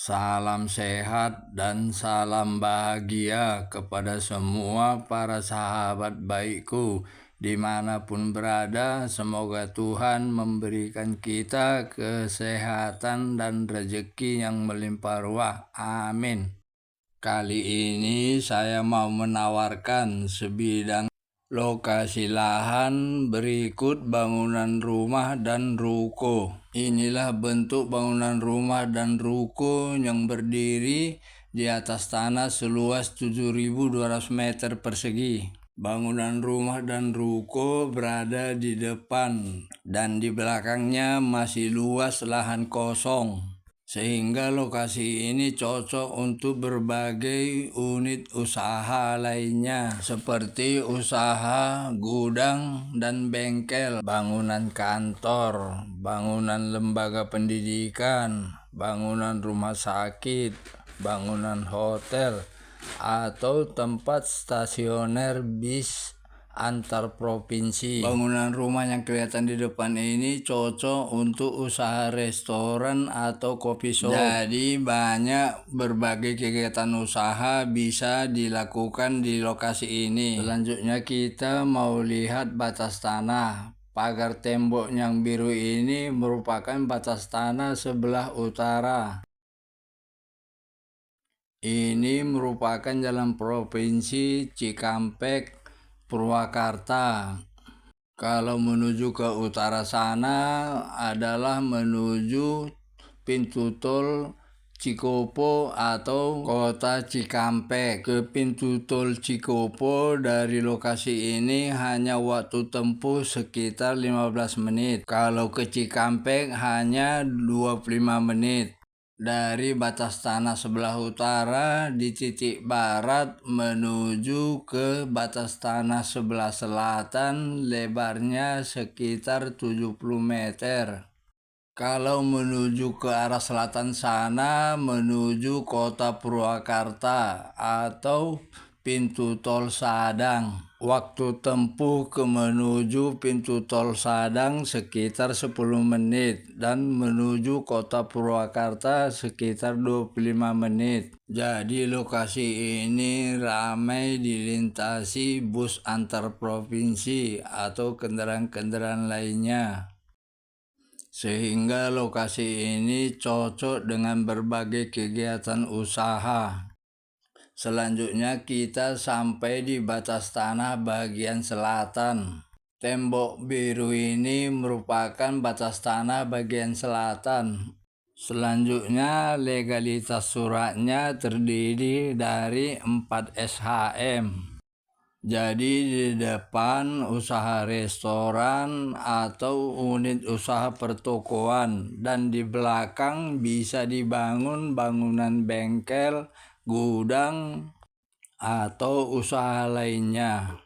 Salam sehat dan salam bahagia kepada semua para sahabat baikku dimanapun berada. Semoga Tuhan memberikan kita kesehatan dan rezeki yang melimpah ruah. Amin. Kali ini saya mau menawarkan sebidang lokasi lahan berikut bangunan rumah dan ruko. Inilah bentuk bangunan rumah dan ruko yang berdiri di atas tanah seluas 7.200 meter persegi. Bangunan rumah dan ruko berada di depan dan di belakangnya masih luas lahan kosong. Sehingga lokasi ini cocok untuk berbagai unit usaha lainnya seperti usaha gudang dan bengkel, bangunan kantor, bangunan lembaga pendidikan, bangunan rumah sakit, bangunan hotel, atau tempat stasioner bis antar provinsi. Bangunan rumah yang kelihatan di depan ini cocok untuk usaha restoran atau coffee shop. Jadi banyak berbagai kegiatan usaha bisa dilakukan di lokasi ini. Selanjutnya kita mau lihat batas tanah. Pagar tembok yang biru ini merupakan batas tanah sebelah utara. Ini merupakan jalan provinsi Cikampek, Purwakarta. Kalau menuju ke utara sana adalah menuju pintu tol Cikopo atau kota Cikampek. Ke pintu tol Cikopo dari lokasi ini hanya waktu tempuh sekitar 15 menit. Kalau ke Cikampek hanya 25 menit. Dari batas tanah sebelah utara di titik barat menuju ke batas tanah sebelah selatan lebarnya sekitar 70 meter. Kalau menuju ke arah selatan sana menuju kota Purwakarta atau pintu tol Sadang. Waktu tempuh ke menuju pintu tol Sadang sekitar 10 menit dan menuju kota Purwakarta sekitar 25 menit. Jadi lokasi ini ramai dilintasi bus antar provinsi atau kendaraan-kendaraan lainnya. Sehingga lokasi ini cocok dengan berbagai kegiatan usaha. Selanjutnya kita sampai di batas tanah bagian selatan. Tembok biru ini merupakan batas tanah bagian selatan. Selanjutnya legalitas suratnya terdiri dari 4 SHM. Jadi di depan usaha restoran atau unit usaha pertokoan dan di belakang bisa dibangun bangunan bengkel, gudang, atau usaha lainnya.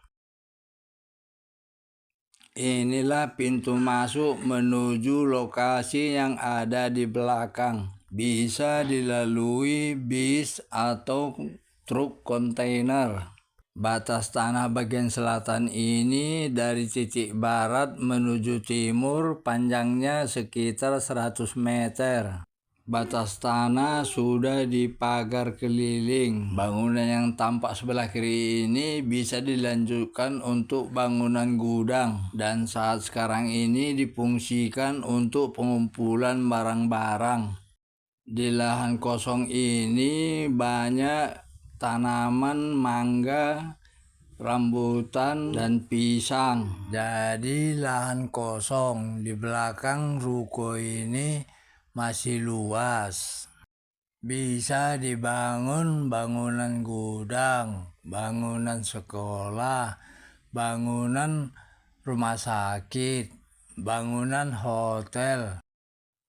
Inilah pintu masuk menuju lokasi yang ada di belakang. Bisa dilalui bis atau truk kontainer. Batas tanah bagian selatan ini dari titik barat menuju timur panjangnya sekitar 100 meter. Batas tanah sudah dipagar keliling. Bangunan yang tampak sebelah kiri ini bisa dilanjutkan untuk bangunan gudang dan saat sekarang ini difungsikan untuk pengumpulan barang-barang. Di lahan kosong ini banyak tanaman mangga, rambutan, dan pisang. Jadi lahan kosong di belakang ruko ini masih luas. Bisa dibangun bangunan gudang, bangunan sekolah, bangunan rumah sakit, bangunan hotel.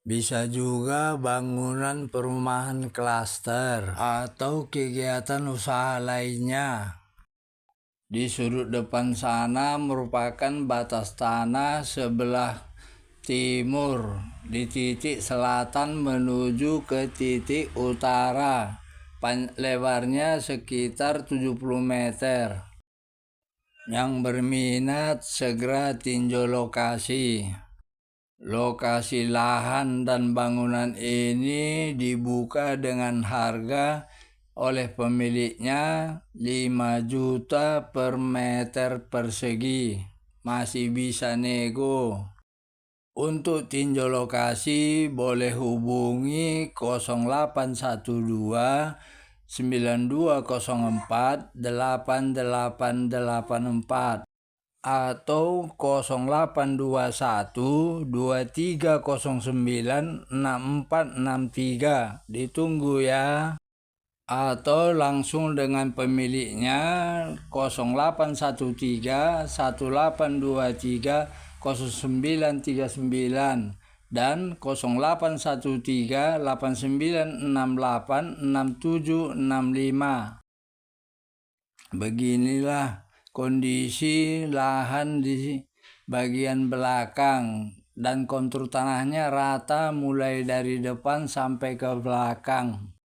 Bisa juga bangunan perumahan klaster atau kegiatan usaha lainnya. Di sudut depan sana merupakan batas tanah sebelah timur di titik selatan menuju ke titik utara. Lebarnya sekitar 70 meter. Yang berminat segera tinjau lokasi. Lokasi lahan dan bangunan ini dibuka dengan harga oleh pemiliknya 5 juta per meter persegi. Masih bisa nego. Untuk tinjau lokasi boleh hubungi 0812 9204 8884 atau 0821 2309 6463. Ditunggu ya. Atau langsung dengan pemiliknya 0813 1823 0939 dan 0813 8968 6765. Beginilah kondisi lahan di bagian belakang dan kontur tanahnya rata mulai dari depan sampai ke belakang.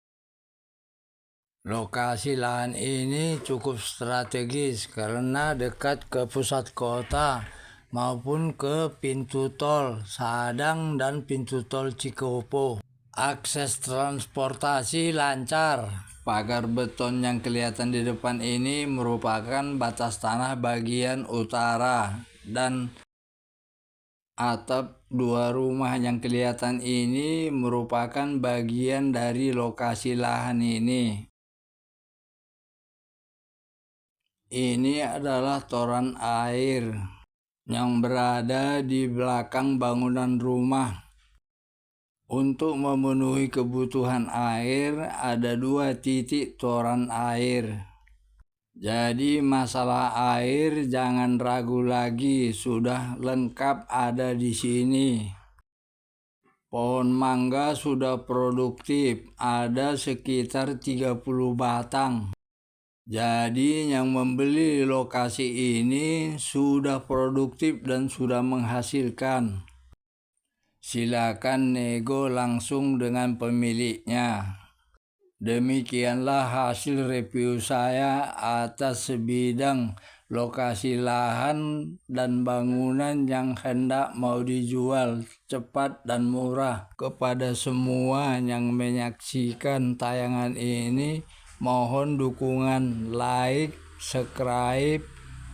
Lokasi lahan ini cukup strategis karena dekat ke pusat kota maupun ke pintu tol Sadang dan pintu tol Cikopo. Akses transportasi lancar. Pagar beton yang kelihatan di depan ini merupakan batas tanah bagian utara dan atap 2 rumah yang kelihatan ini merupakan bagian dari lokasi lahan ini. Ini adalah toran air yang berada di belakang bangunan rumah. Untuk memenuhi kebutuhan air, ada 2 titik toran air. Jadi masalah air jangan ragu lagi, sudah lengkap ada di sini. Pohon mangga sudah produktif, ada sekitar 30 batang. Jadi yang membeli lokasi ini sudah produktif dan sudah menghasilkan. Silakan nego langsung dengan pemiliknya. Demikianlah hasil review saya atas sebidang lokasi lahan dan bangunan yang hendak mau dijual cepat dan murah. Kepada semua yang menyaksikan tayangan ini, mohon dukungan like, subscribe,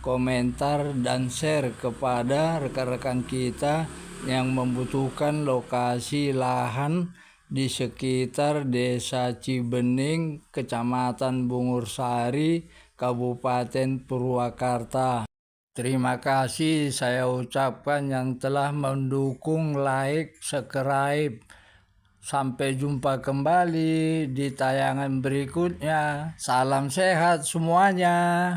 komentar, dan share kepada rekan-rekan kita yang membutuhkan lokasi lahan di sekitar Desa Cibening, Kecamatan Bungursari, Kabupaten Purwakarta. Terima kasih saya ucapkan yang telah mendukung, like, subscribe. Sampai jumpa kembali di tayangan berikutnya. Salam sehat semuanya.